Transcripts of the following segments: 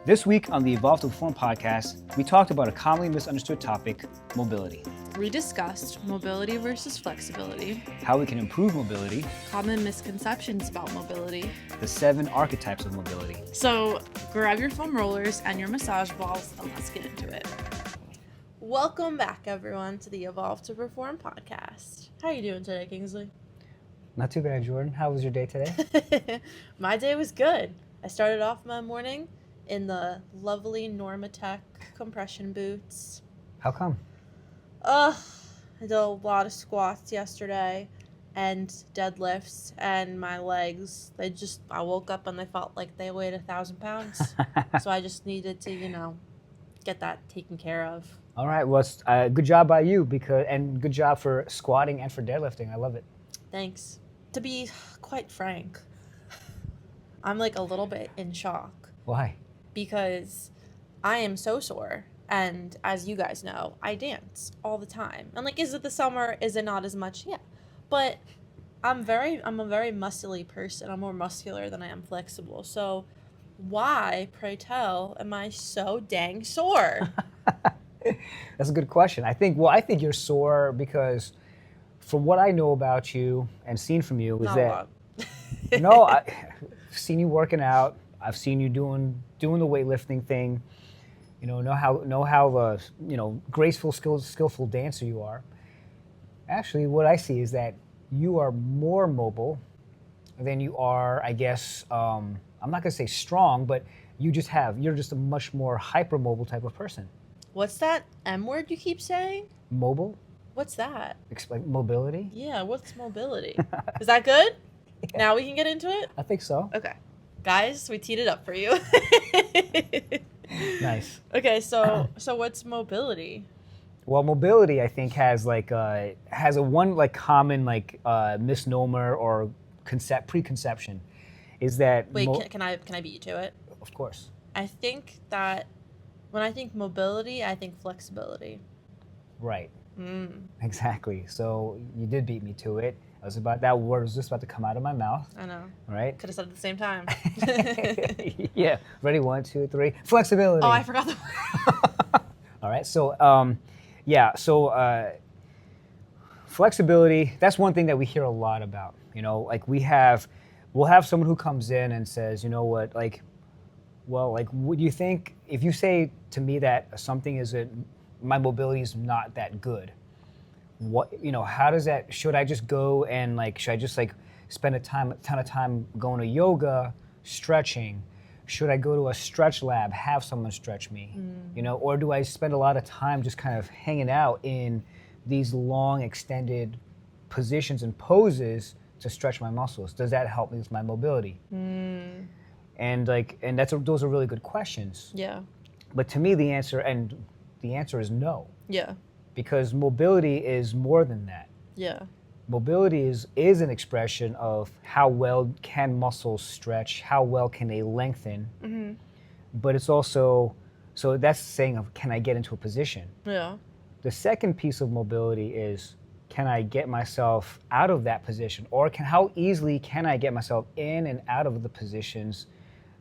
This week on the Evolve to Perform podcast, we talked about a commonly misunderstood topic, mobility. We discussed mobility versus flexibility, How we can improve mobility, common misconceptions about mobility. the 7 archetypes of mobility. So grab your foam rollers and your massage balls and let's get into it. Welcome back, everyone, to the Evolve to Perform podcast. How are you doing today, Kingsley? Not too bad, Jordan. How was your day today? My day was good. I started off my morning in the lovely Normatec compression boots. How come? I did a lot of squats yesterday and deadlifts, and my legs, I woke up and they felt like they weighed 1,000 pounds. So I just needed to, get that taken care of. All right, well, good job by you, and good job for squatting and for deadlifting. I love it. Thanks. To be quite frank, I'm like a little bit in shock. Why? Because I am so sore, and as you guys know, I dance all the time. And is it the summer? Is it not as much? Yeah. But I'm a very muscly person. I'm more muscular than I am flexible. So why, pray tell, am I so dang sore? That's a good question. I think you're sore because from what I know about you and seen from you is Not that a lot. no, I've seen you working out. I've seen you doing the weightlifting thing. Know how graceful, skillful dancer you are. Actually, what I see is that you are more mobile than you are, I guess, I'm not gonna say strong, but you're just a much more hypermobile type of person. What's that M word you keep saying? Mobile? What's that? Like mobility? Yeah, what's mobility? Is that good? Yeah. Now we can get into it? I think so. Okay. Guys, we teed it up for you. Nice. Okay, so what's mobility? Well, mobility, I think, has a one common misnomer or preconception, is that. Wait, can I beat you to it? Of course. I think that when I think mobility, I think flexibility. Right. Exactly. So you did beat me to it. That word was just about to come out of my mouth. I know. Right? Could have said it at the same time. Yeah. Ready? 1, 2, 3. Flexibility. Oh, I forgot the word. All right. So, flexibility, that's one thing that we hear a lot about. We'll have someone who comes in and says, would you think, if you say to me that my mobility is not that good, how does that, should I just go and should I just spend a ton of time going to yoga, stretching? Should I go to a stretch lab, have someone stretch me? Or do I spend a lot of time just kind of hanging out in these long extended positions and poses to stretch my muscles? Does that help me with my mobility? And those are really good questions. Yeah. But to me, the answer is no. Yeah. Because mobility is more than that. Yeah. Mobility is an expression of how well can muscles stretch, how well can they lengthen. But it's also, so that's saying of, can I get into a position? Yeah. The second piece of mobility is, can I get myself out of that position? Or how easily can I get myself in and out of the positions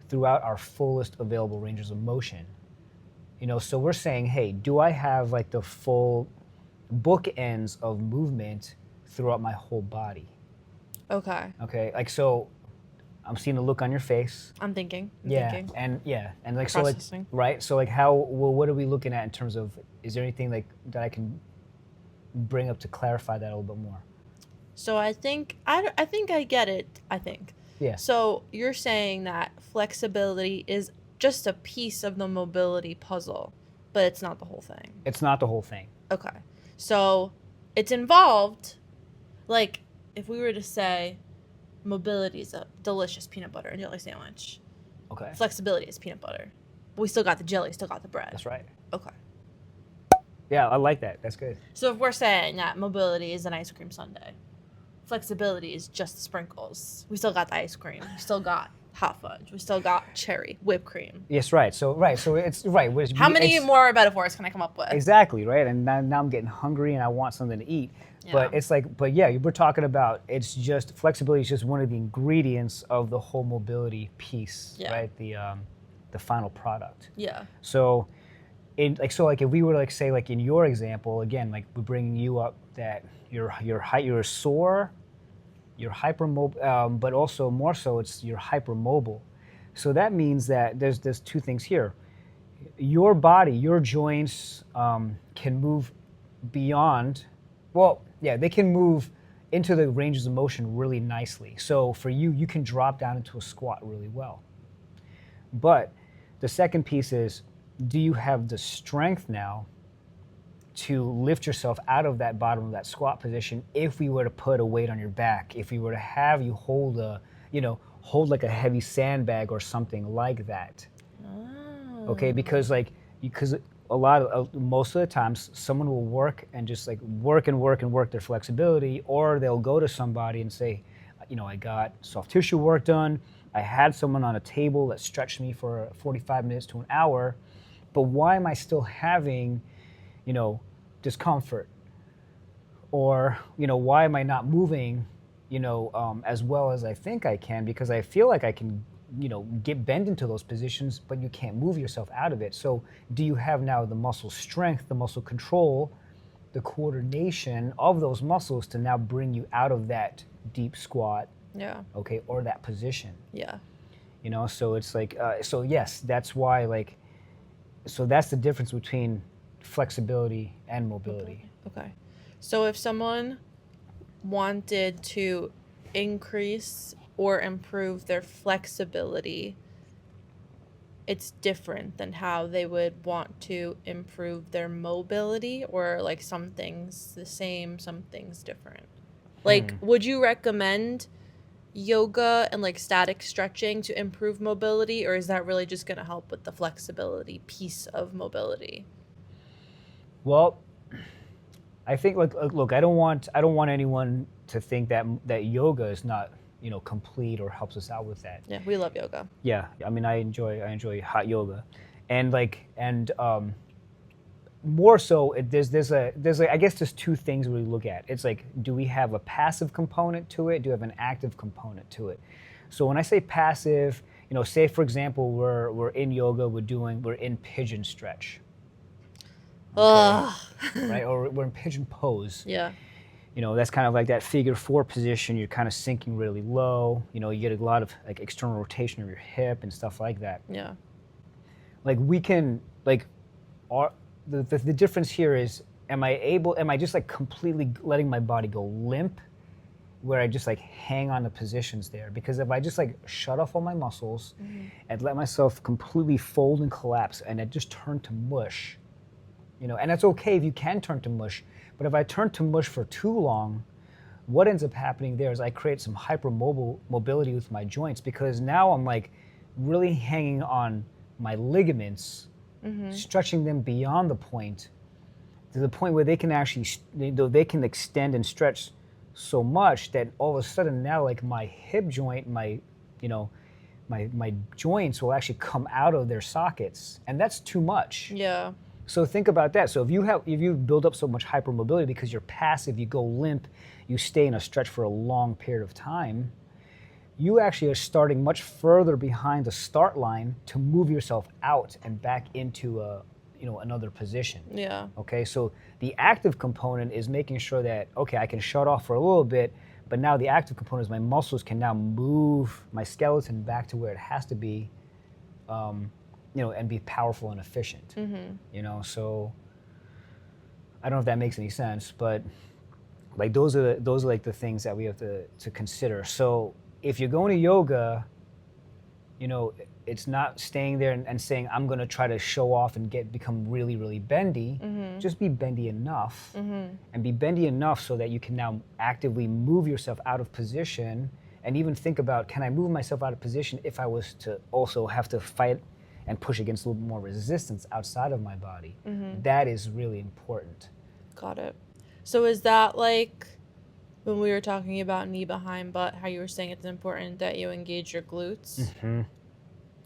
throughout our fullest available ranges of motion? So we're saying, hey, do I have the full bookends of movement throughout my whole body? Okay. Okay, so I'm seeing the look on your face. I'm thinking. And Processing. right? So what are we looking at in terms of, is there anything that I can bring up to clarify that a little bit more? So I think I get it, I think. Yeah. So you're saying that flexibility is just a piece of the mobility puzzle, but it's not the whole thing. It's not the whole thing. Okay. So it's involved, if we were to say mobility is a delicious peanut butter and jelly sandwich. Okay. Flexibility is peanut butter. But we still got the jelly, still got the bread. That's right. Okay. Yeah, I like that. That's good. So if we're saying that mobility is an ice cream sundae, flexibility is just the sprinkles. We still got the ice cream. We still got hot fudge. We still got cherry, whipped cream. Yes, right. So it's right. How many more metaphors can I come up with? Exactly, right. And now I'm getting hungry and I want something to eat. Yeah. But we're talking about, it's just, flexibility is just one of the ingredients of the whole mobility piece, right? the final product. Yeah. So, like if we were to like say like in your example again, like we're bringing you up that you're sore, you're hypermobile, but also more so you're hypermobile. So that means that there's two things here. Your body, your joints can move beyond. Well, yeah, they can move into the ranges of motion really nicely. So for you, you can drop down into a squat really well. But the second piece is, do you have the strength now to lift yourself out of that bottom of that squat position if we were to put a weight on your back, if we were to have you hold like a heavy sandbag or something like that. Oh. Okay, because most of the times someone will work and just like work their flexibility, or they'll go to somebody and say, I got soft tissue work done. I had someone on a table that stretched me for 45 minutes to an hour, but why am I still having, discomfort? Or, why am I not moving, as well as I think I can? Because I feel like I can, bend into those positions, but you can't move yourself out of it. So do you have now the muscle strength, the muscle control, the coordination of those muscles to now bring you out of that deep squat? Yeah. Okay, or that position. Yeah. So it's like, so yes, that's why so that's the difference between flexibility and mobility. Okay. So if someone wanted to increase or improve their flexibility, it's different than how they would want to improve their mobility, or like some things the same, some things different. Like, would you recommend yoga and like static stretching to improve mobility, or is that really just going to help with the flexibility piece of mobility? Well, I think look, I don't want anyone to think that yoga is not complete or helps us out with that. Yeah, we love yoga. Yeah, I mean I enjoy hot yoga, and more so there's I guess there's two things we look at. It's like, do we have a passive component to it? Do we have an active component to it? So when I say passive, say for example we're in yoga, we're in pigeon stretch. Okay. Right, or we're in pigeon pose. Yeah. That's kind of like that figure 4 position. You're kind of sinking really low. You get a lot of like external rotation of your hip and stuff like that. Yeah. Like we can the difference here is, am I just like completely letting my body go limp, where I just like hang on the positions there? Because if I just like shut off all my muscles and let myself completely fold and collapse and I just turn to mush, and that's okay if you can turn to mush, but if I turn to mush for too long, what ends up happening there is I create some hypermobility with my joints, because now I'm like really hanging on my ligaments, stretching them beyond the point, to the point where they can actually they can extend and stretch so much that all of a sudden now like my hip joint, my joints will actually come out of their sockets, and that's too much. Yeah. So think about that. So if you build up so much hypermobility because you're passive, you go limp, you stay in a stretch for a long period of time, you actually are starting much further behind the start line to move yourself out and back into another position. Yeah. Okay, so the active component is making sure that, okay, I can shut off for a little bit, but now the active component is my muscles can now move my skeleton back to where it has to be, and be powerful and efficient. So I don't know if that makes any sense, but like those are like the things that we have to consider. So if you're going to yoga, it's not staying there and saying, I'm going to try to show off and become really, really bendy. Just be bendy enough, and be bendy enough so that you can now actively move yourself out of position, and even think about, can I move myself out of position if I was to also have to fight and push against a little bit more resistance outside of my body? That is really important. Got it. So is that like when we were talking about knee behind butt, how you were saying it's important that you engage your glutes?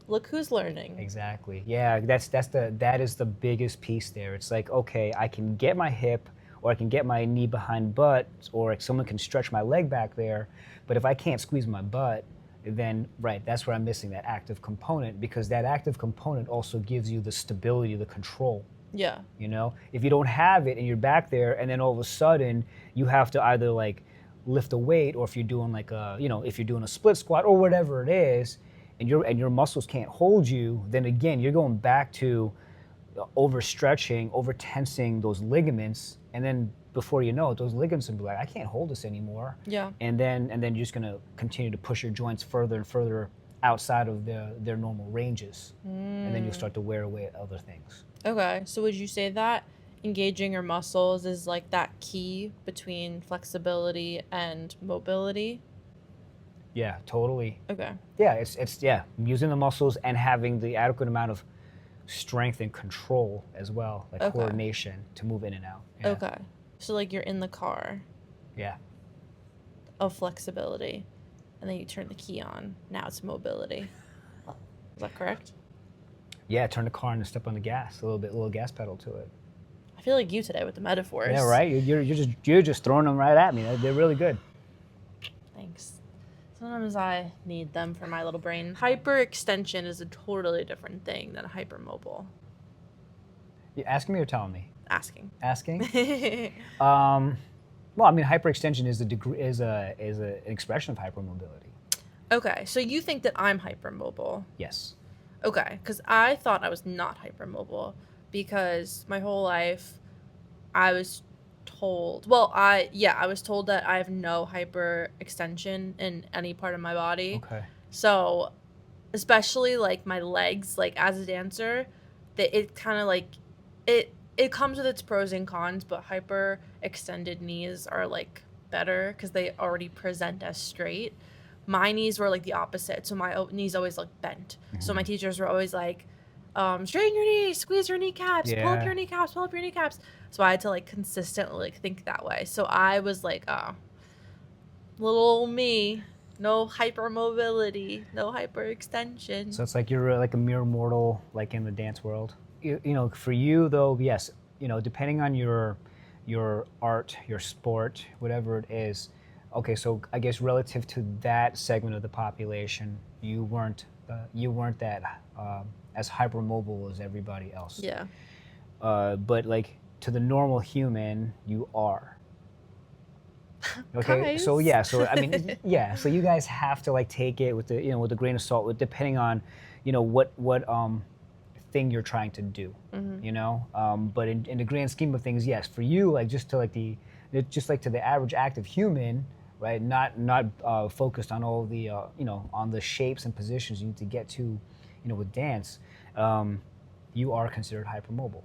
Look who's learning. Exactly. Yeah, that is the biggest piece there. It's like, okay, I can get my hip, or I can get my knee behind butt, or someone can stretch my leg back there, but if I can't squeeze my butt, then that's where I'm missing that active component, because that active component also gives you the stability, the control. Yeah. You know, if you don't have it and you're back there, and then all of a sudden you have to either like lift a weight, or if you're doing like a, if you're doing a split squat or whatever it is, and your muscles can't hold you, then again you're going back to overstretching, over tensing those ligaments, and then before you know it, those ligaments will be like, I can't hold this anymore. Yeah. And then you're just gonna continue to push your joints further and further outside of their normal ranges, and then you'll start to wear away at other things. Okay, so would you say that engaging your muscles is like that key between flexibility and mobility? Yeah, totally. Okay. Yeah, it's using the muscles and having the adequate amount of strength and control as well, like coordination to move in and out. Yeah. Okay. So like you're in the car Yeah. of flexibility, and then you turn the key on. Now it's mobility. Is that correct? Yeah, turn the car on and step on the gas a little gas pedal to it. I feel like you today with the metaphors. Yeah, right. You're just throwing them right at me. They're really good. Thanks. Sometimes I need them for my little brain. Hyperextension is a totally different thing than hypermobile. You asking me or telling me? Asking. Asking. Well, I mean, hyperextension is an expression of hypermobility. Okay, so you think that I'm hypermobile? Yes. Okay, because I thought I was not hypermobile, because my whole life I was told, I was told that I have no hyperextension in any part of my body. Okay. So, especially like my legs, like as a dancer, that it kind of like it comes with its pros and cons, but hyperextended knees are like better because they already present as straight. My knees were like the opposite, so my knees always looked bent. Mm-hmm. So my teachers were always like, straighten your knees, squeeze your kneecaps, pull up your kneecaps, pull up your kneecaps. So I had to like consistently like think that way. So I was like, little old me, no hypermobility, no hyperextension. So it's like you're like a mere mortal, like in the dance world. For you though, yes, depending on your art, your sport, whatever it is. Okay, so I guess relative to that segment of the population, you weren't that as hypermobile as everybody else. Yeah. But like to the normal human, you are. Okay, guys. so yeah, so I mean, yeah, so you guys have to like take it with the with a grain of salt, with depending on, what thing you're trying to do, but in the grand scheme of things, yes, for you, like just to the average active human, right, not focused on all the on the shapes and positions you need to get to, with dance, you are considered hypermobile.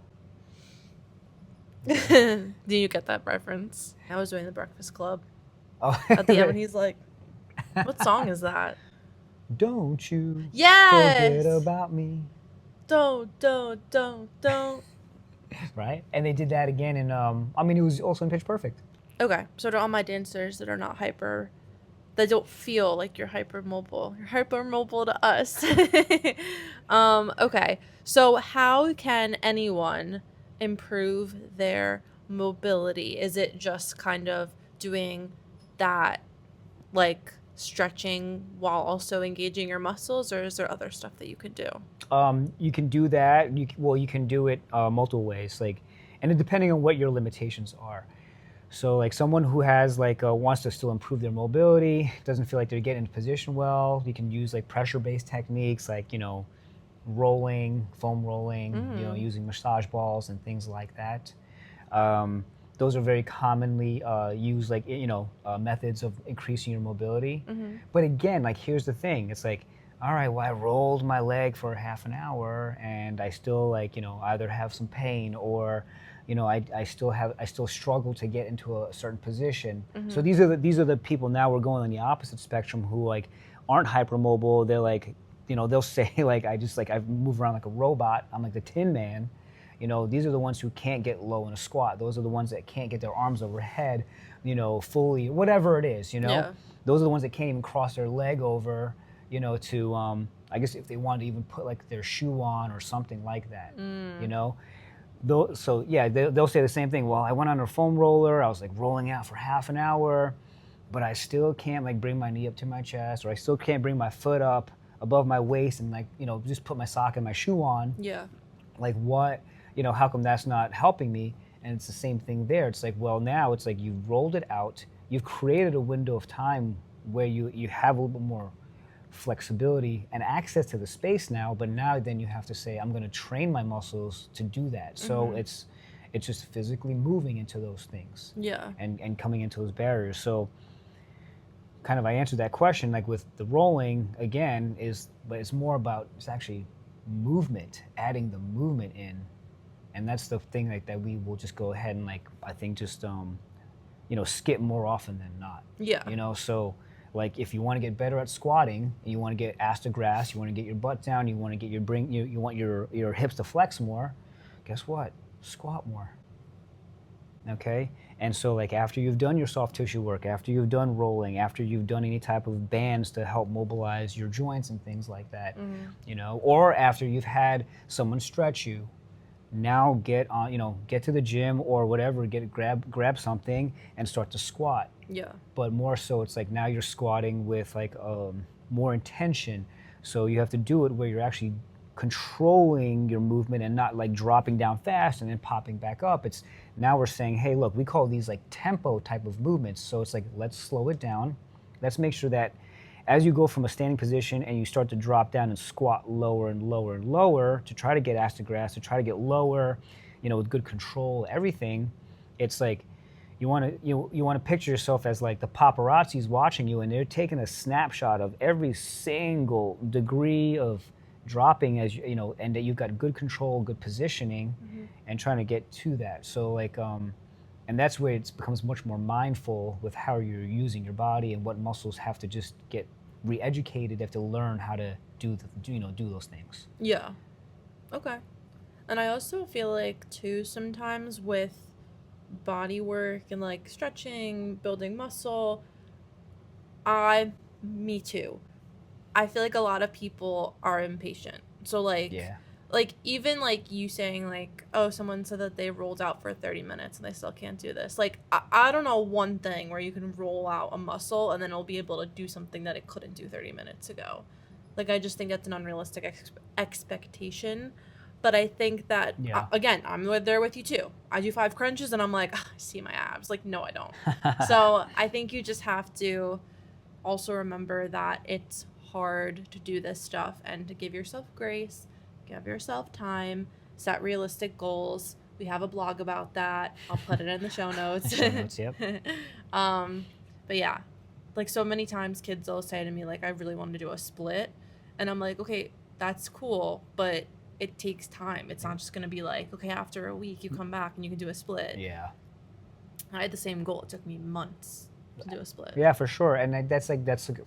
Do you get that reference? I was doing the Breakfast Club at the end when he's like, what song is that? Don't you Yes! forget about me. Don't. Right? And they did that again in, it was also in Pitch Perfect. Okay, so to all my dancers that are not that don't feel like you're hypermobile to us. Okay, so how can anyone improve their mobility? Is it just kind of doing that, like stretching while also engaging your muscles, or is there other stuff that you could do? You can do that. You can do it multiple ways, and depending on what your limitations are. So like someone who has wants to still improve their mobility, doesn't feel like they're getting into position well, you can use like pressure-based techniques like, rolling, foam rolling, using massage balls and things like that. Those are very commonly used methods of increasing your mobility. Mm-hmm. But again, here's the thing. It's like, all right, well, I rolled my leg for half an hour and I still either have some pain or I still struggle to get into a certain position. Mm-hmm. So these are the people now we're going on the opposite spectrum who aren't hypermobile. They're they'll say I move around like a robot. I'm like the Tin Man. These are the ones who can't get low in a squat. Those are the ones that can't get their arms overhead, fully, whatever it is, Yeah. Those are the ones that can't even cross their leg over, to I guess if they wanted to even put their shoe on or something like that, So yeah, they'll say the same thing. Well, I went on a foam roller. I was rolling out for half an hour, but I still can't like bring my knee up to my chest, or I still can't bring my foot up above my waist and like, just put my sock and my shoe on. Yeah. Like what, how come that's not helping me? And it's the same thing there. It's like, well, now it's like you've rolled it out, you've created a window of time where you have a little bit more flexibility and access to the space now, but now then you have to say, I'm going to train my muscles to do that. So it's just physically moving into those things. Yeah. And coming into those barriers. So kind of I answered that question, like with the rolling again but it's more about, it's actually movement, adding the movement in. And that's the thing like that we will just go ahead and like, I think just, skip more often than not. Yeah. So like if you want to get better at squatting, and you want to get ass to grass, you want to get your butt down, you want to get you want your hips to flex more, guess what? Squat more. Okay? And so like after you've done your soft tissue work, after you've done rolling, after you've done any type of bands to help mobilize your joints and things like that, or after you've had someone stretch you, now get on, get to the gym or whatever, grab something and start to squat. Yeah. But more so it's like now you're squatting with like more intention. So you have to do it where you're actually controlling your movement and not like dropping down fast and then popping back up. It's now we're saying, hey, look, we call these like tempo type of movements. So it's like, let's slow it down. Let's make sure that as you go from a standing position and you start to drop down and squat lower and lower and lower to try to get ass to grass, to try to get lower, with good control, everything, it's like you want to picture yourself as like the paparazzi's watching you and they're taking a snapshot of every single degree of dropping and that you've got good control, good positioning, and trying to get to that. So like, and that's where it becomes much more mindful with how you're using your body and what muscles have to just get re-educated. They have to learn how to do those things. Yeah. Okay. And I also feel like too sometimes with body work and like stretching, building muscle, me too. I feel like a lot of people are impatient. So like like even like you saying like, oh, someone said that they rolled out for 30 minutes and they still can't do this. Like I don't know one thing where you can roll out a muscle and then it'll be able to do something that it couldn't do 30 minutes ago. Like I just think that's an unrealistic expectation. But I think that again, I'm there with you too. I do 5 crunches and I'm like, I see my abs. Like no, I don't. So I think you just have to also remember that it's hard to do this stuff and to give yourself grace. Give yourself time, set realistic goals. We have a blog about that. I'll put it in the show notes. Yep. But yeah, like so many times kids will say to me, like, I really want to do a split. And I'm like, okay, that's cool, but it takes time. It's not just going to be like, okay, after a week you come back and you can do a split. Yeah. I had the same goal. It took me months to do a split. Yeah, for sure. And that's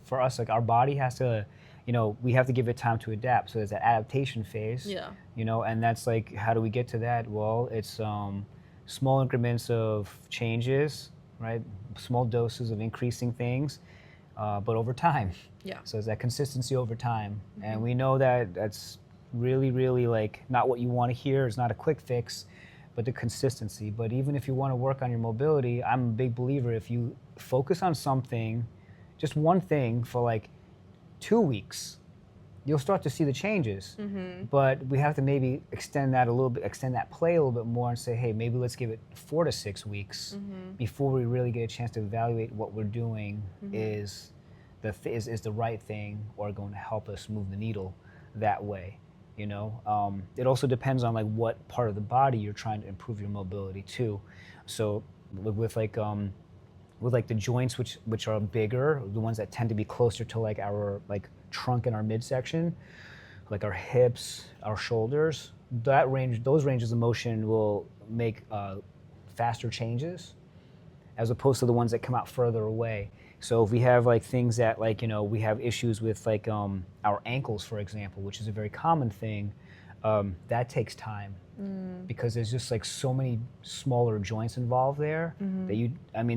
for us, like our body has to, we have to give it time to adapt. So there's that adaptation phase. Yeah. And that's like, how do we get to that? Well, it's small increments of changes, right? Small doses of increasing things, but over time. Yeah. So it's that consistency over time. And we know that that's really, really like not what you want to hear. It's not a quick fix, but the consistency. But even if you want to work on your mobility, I'm a big believer if you focus on something, just one thing for like 2 weeks, you'll start to see the changes. But we have to maybe extend that play a little bit more and say, hey, maybe let's give it 4 to 6 weeks before we really get a chance to evaluate what we're doing is the right thing or going to help us move the needle that way. It also depends on like what part of the body you're trying to improve your mobility too. So with the joints which are bigger, the ones that tend to be closer to like our like trunk and our midsection, like our hips, our shoulders, those ranges of motion will make faster changes as opposed to the ones that come out further away. So if we have like things that like, we have issues with like our ankles, for example, which is a very common thing, that takes time because there's just like so many smaller joints involved there that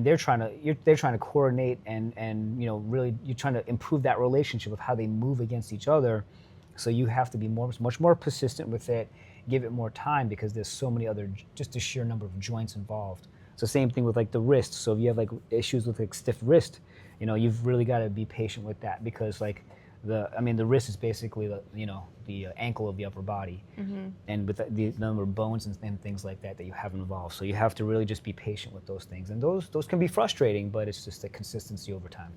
they're trying to coordinate and really you're trying to improve that relationship of how they move against each other. So you have to be much more persistent with it, give it more time because there's so many other, just the sheer number of joints involved. So same thing with like the wrist. So if you have like issues with like stiff wrist, you've really got to be patient with that, because like the wrist is basically the ankle of the upper body, and with the number of bones and things like that you have involved. So you have to really just be patient with those things, and those can be frustrating, but it's just the consistency over time.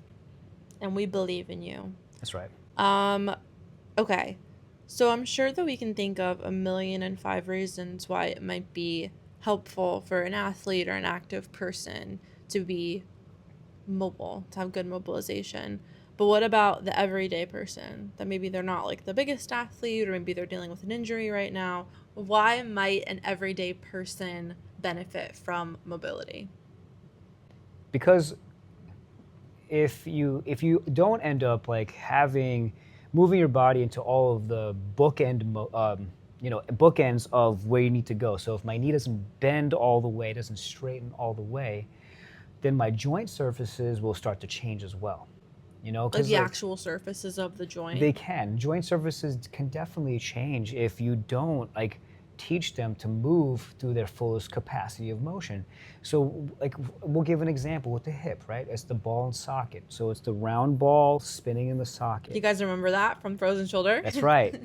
And we believe in you. That's right. Okay. So I'm sure that we can think of 1,000,005 reasons why it might be helpful for an athlete or an active person to be mobile, to have good mobilization. But what about the everyday person that maybe they're not like the biggest athlete, or maybe they're dealing with an injury right now? Why might an everyday person benefit from mobility? Because if you don't end up like moving your body into all of the bookends of where you need to go. So if my knee doesn't bend all the way, doesn't straighten all the way, then my joint surfaces will start to change as well. Like the actual surfaces of the joint? They can. Joint surfaces can definitely change if you don't like teach them to move through their fullest capacity of motion. So like we'll give an example with the hip, right? It's the ball and socket. So it's the round ball spinning in the socket. Do you guys remember that from Frozen Shoulder? That's right,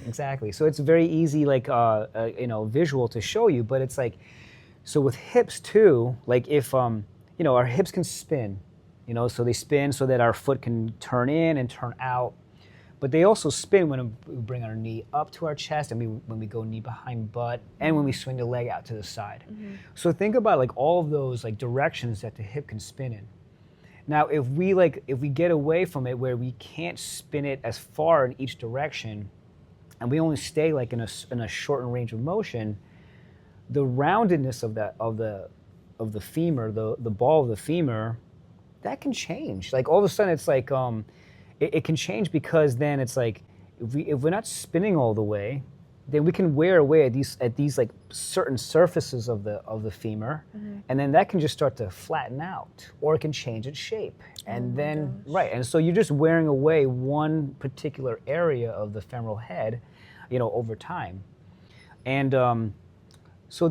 exactly. So it's very easy like visual to show you, but it's like, so with hips too, like if our hips can spin, so they spin so that our foot can turn in and turn out. But they also spin when we bring our knee up to our chest, and when we go knee behind butt, and when we swing the leg out to the side. So think about like all of those like directions that the hip can spin in. Now, if we get away from it where we can't spin it as far in each direction, and we only stay like in a shortened range of motion, the roundedness of the femur, the ball of the femur, that can change. Like all of a sudden, it's like it can change, because then it's like if we're not spinning all the way, then we can wear away at these like certain surfaces of the femur, and then that can just start to flatten out, or it can change its shape, and and so you're just wearing away one particular area of the femoral head, over time, and so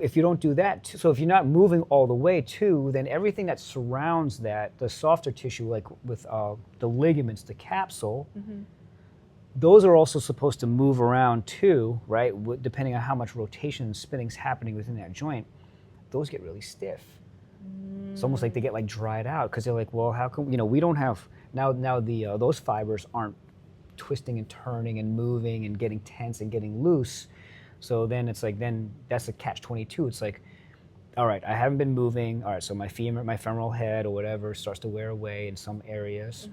if you don't do that, so if you're not moving all the way too, then everything that surrounds that, the softer tissue, like with the ligaments, the capsule, those are also supposed to move around too, right? Depending on how much rotation and spinning is happening within that joint, those get really stiff. It's almost like they get like dried out, because they're like, well, how come we don't have now those fibers aren't twisting and turning and moving and getting tense and getting loose. So then it's like, then that's a catch-22. It's like, all right, I haven't been moving. All right, so my femoral head or whatever starts to wear away in some areas,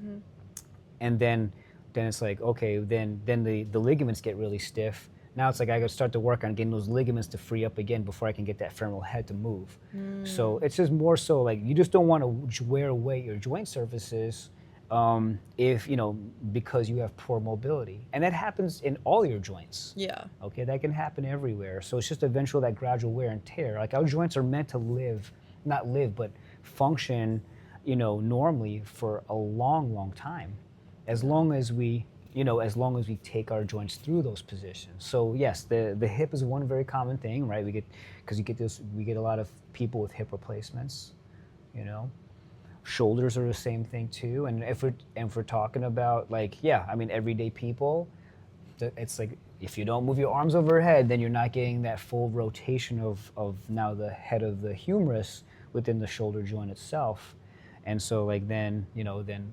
and then it's like, okay, then the ligaments get really stiff. Now it's like I got to start to work on getting those ligaments to free up again before I can get that femoral head to move. So it's just more so like you just don't want to wear away your joint surfaces if because you have poor mobility, and that happens in all your joints. Yeah. Okay, that can happen everywhere. So it's just eventual that gradual wear and tear. Like our joints are meant to not live, but function, normally for a long, long time, as long as we take our joints through those positions. So yes, the hip is one very common thing, right? We get a lot of people with hip replacements, Shoulders are the same thing too, and if we're talking about everyday people, it's like if you don't move your arms overhead, then you're not getting that full rotation of now the head of the humerus within the shoulder joint itself, and so then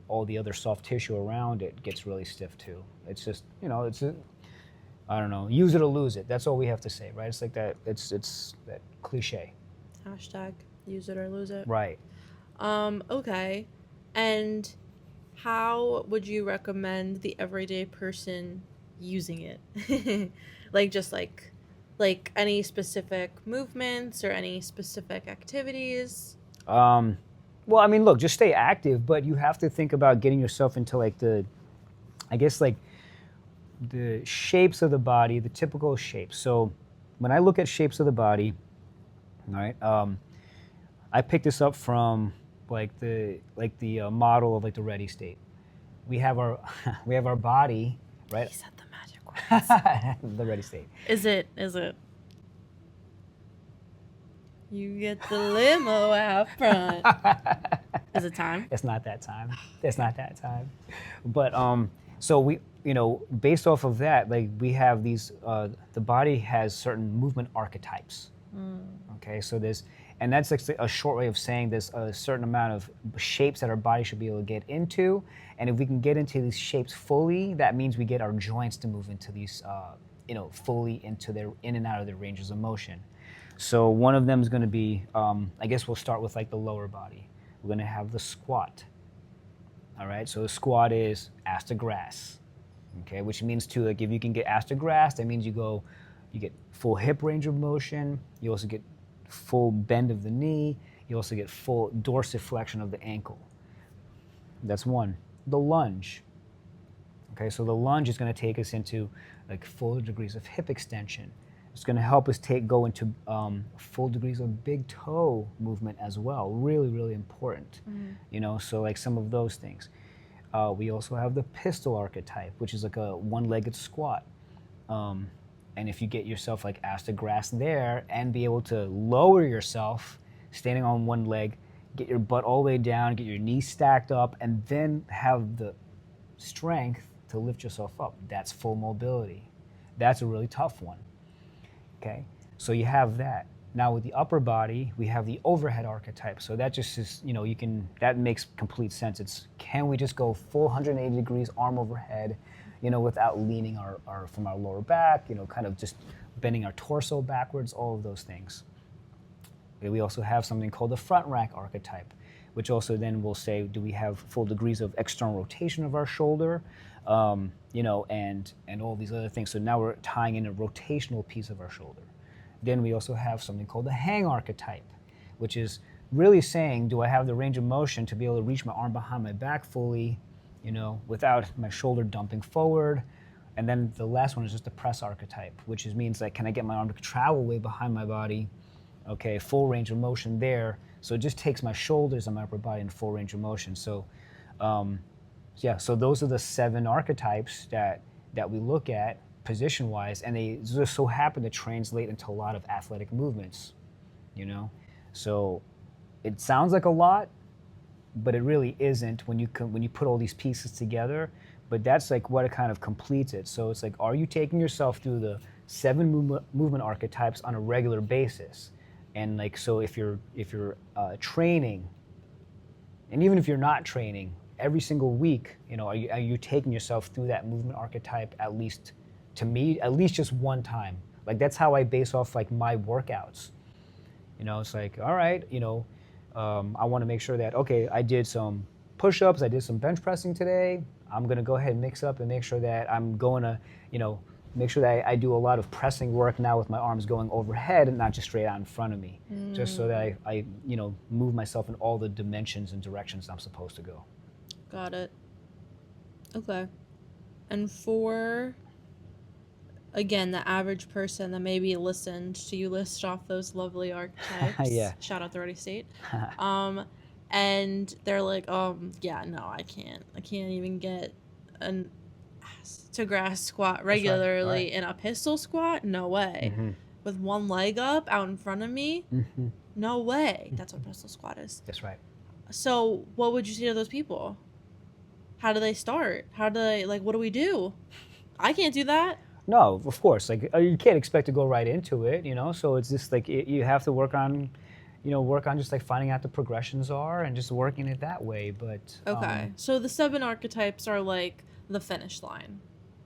all the other soft tissue around it gets really stiff too. It's just I don't know, use it or lose it. That's all we have to say, right? It's like that. It's that cliche. Hashtag use it or lose it. Right. Okay. And how would you recommend the everyday person using it? like any specific movements or any specific activities? Well, I mean, look, just stay active, but you have to think about getting yourself into the shapes of the body, the typical shapes. So when I look at shapes of the body, all right, I picked this up from the model of the ready state. We have our body, right? He said the magic words. The ready state. Is it? You get the limo out front. Is it time? It's not that time. It's not that time. But so we, based off of that, like we have these, the body has certain movement archetypes. Okay, so and that's like a short way of saying there's a certain amount of shapes that our body should be able to get into. And if we can get into these shapes fully, that means we get our joints to move into these, fully in and out of their ranges of motion. So one of them is going to be, I guess we'll start with like the lower body. We're going to have the squat. All right, so the squat is ass to grass. Okay, which means too, like if you can get ass to grass, that means you get full hip range of motion. You also get full bend of the knee. You also get full dorsiflexion of the ankle. That's one. The lunge. Okay, so the lunge is going to take us into like full degrees of hip extension. It's going to help us go into full degrees of big toe movement as well. Really, really important. So like some of those things. We also have the pistol archetype, which is like a one-legged squat. And if you get yourself like ass to grass there and be able to lower yourself standing on one leg, get your butt all the way down, get your knees stacked up, and then have the strength to lift yourself up, that's full mobility. That's a really tough one. Okay, so you have that. Now with the upper body, we have the overhead archetype. So that just is, that makes complete sense. Can we just go full 180 degrees arm overhead, without leaning from our lower back, kind of just bending our torso backwards, all of those things. Okay, we also have something called the front rack archetype, which also then will say, do we have full degrees of external rotation of our shoulder, and all these other things. So now we're tying in a rotational piece of our shoulder. Then we also have something called the hang archetype, which is really saying, do I have the range of motion to be able to reach my arm behind my back fully, without my shoulder dumping forward? And then the last one is just the press archetype, which means like, can I get my arm to travel way behind my body? Okay, full range of motion there. So it just takes my shoulders and my upper body in full range of motion. So, so those are the 7 archetypes that we look at position-wise, and they just so happen to translate into a lot of athletic movements, So it sounds like a lot, but it really isn't when you put all these pieces together. But that's like what it kind of completes it. So it's like, are you taking yourself through the 7 movement archetypes on a regular basis? And like, so if you're training, and even if you're not training, every single week, are you taking yourself through that movement archetype at least just one time? Like that's how I base off like my workouts. It's like, all right, I want to make sure that, okay, I did some push-ups, I did some bench pressing today. I'm going to go ahead and mix up and make sure that I'm going to, make sure that I do a lot of pressing work now with my arms going overhead and not just straight out in front of me, just so that I move myself in all the dimensions and directions I'm supposed to go. Got it. Okay. And for, again, the average person that maybe listened to you list off those lovely archetypes. Yeah. Shout out to Ready State. And they're like, yeah, no, I can't even get an ass to grass squat regularly. Right. In a pistol squat. No way. With one leg up out in front of me. No way. That's what pistol squat is. That's right. So what would you say to those people? How do they start? How do they, like, what do we do? I can't do that. No, of course. Like you can't expect to go right into it, So it's just like you have to work on just like finding out the progressions are and just working it that way. But okay, so the 7 archetypes are like the finish line,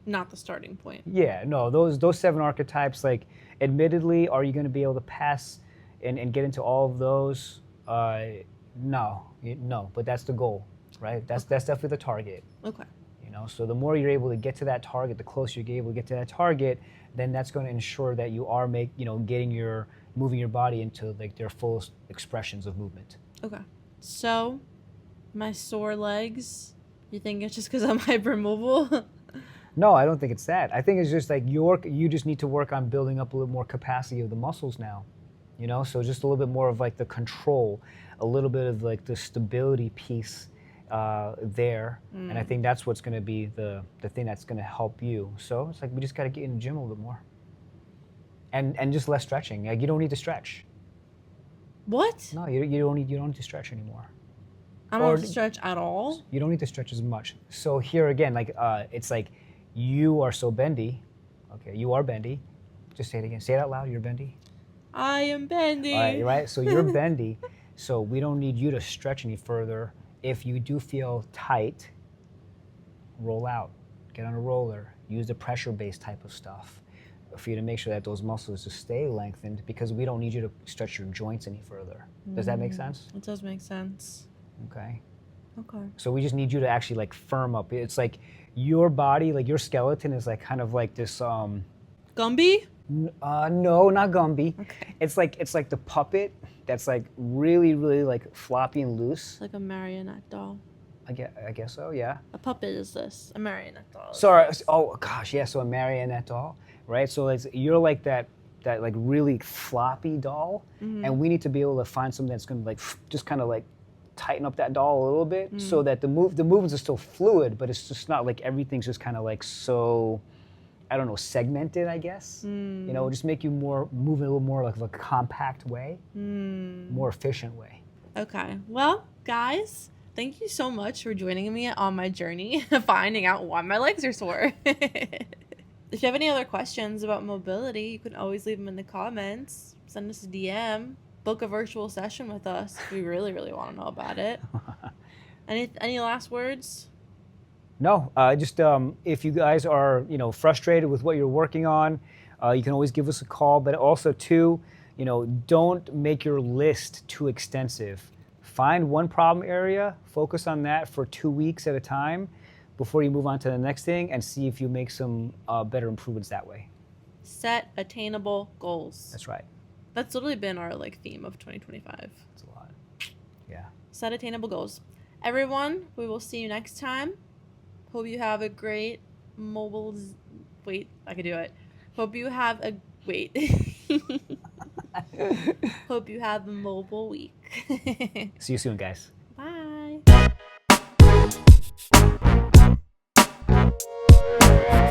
not the starting point. Yeah, no, those 7 archetypes. Like, admittedly, are you going to be able to pass and get into all of those? No, but that's the goal, right? That's definitely the target. Okay. So the more you're able to get to that target, the closer you're able to get to that target, then that's going to ensure that you are moving your body into like their fullest expressions of movement. Okay. So, my sore legs, you think it's just because I'm hypermobile? No, I don't think it's that. I think it's just like you just need to work on building up a little more capacity of the muscles now. So just a little bit more of like the control, a little bit of like the stability piece there, and I think that's what's going to be the thing that's going to help you. So it's like we just got to get in the gym a little bit more, and just less stretching. Like you don't need to stretch. What? No, you don't need to stretch anymore. I don't Or have to stretch at all. You don't need to stretch as much. So here again, like it's like you are so bendy. Okay, you are bendy. Just say it again. Say it out loud. You're bendy. I am bendy. All right, right. So you're bendy. So we don't need you to stretch any further. If you do feel tight, roll out. Get on a roller. Use the pressure-based type of stuff for you to make sure that those muscles just stay lengthened, because we don't need you to stretch your joints any further. Does that make sense? It does make sense. Okay. Okay. So we just need you to actually like firm up. It's like your body, like your skeleton is like kind of like this Gumby? no, not Gumby. Okay. It's like the puppet that's like really, really like floppy and loose. Like a marionette doll. I guess so, yeah. A puppet is this. A marionette doll. Sorry. Oh gosh, yeah. So a marionette doll, right? So you're like that like really floppy doll, and we need to be able to find something that's gonna like just kind of like tighten up that doll a little bit, so that the movements are still fluid, but it's just not like everything's just kind of like so, I don't know, segmented, I guess. You know, just make you move in a little more like a compact way, more efficient way. Okay. Well, guys, thank you so much for joining me on my journey finding out why my legs are sore. If you have any other questions about mobility, you can always leave them in the comments. Send us a DM. Book a virtual session with us. We really, really want to know about it. Any last words? No, just if you guys are frustrated with what you're working on, you can always give us a call. But also too, don't make your list too extensive. Find one problem area, focus on that for 2 weeks at a time before you move on to the next thing, and see if you make some better improvements that way. Set attainable goals. That's right. That's literally been our theme of 2025. That's a lot. Yeah. Set attainable goals. Everyone, we will see you next time. Hope you have a great wait, I can do it. Hope you have a Hope you have a mobile week. See you soon, guys.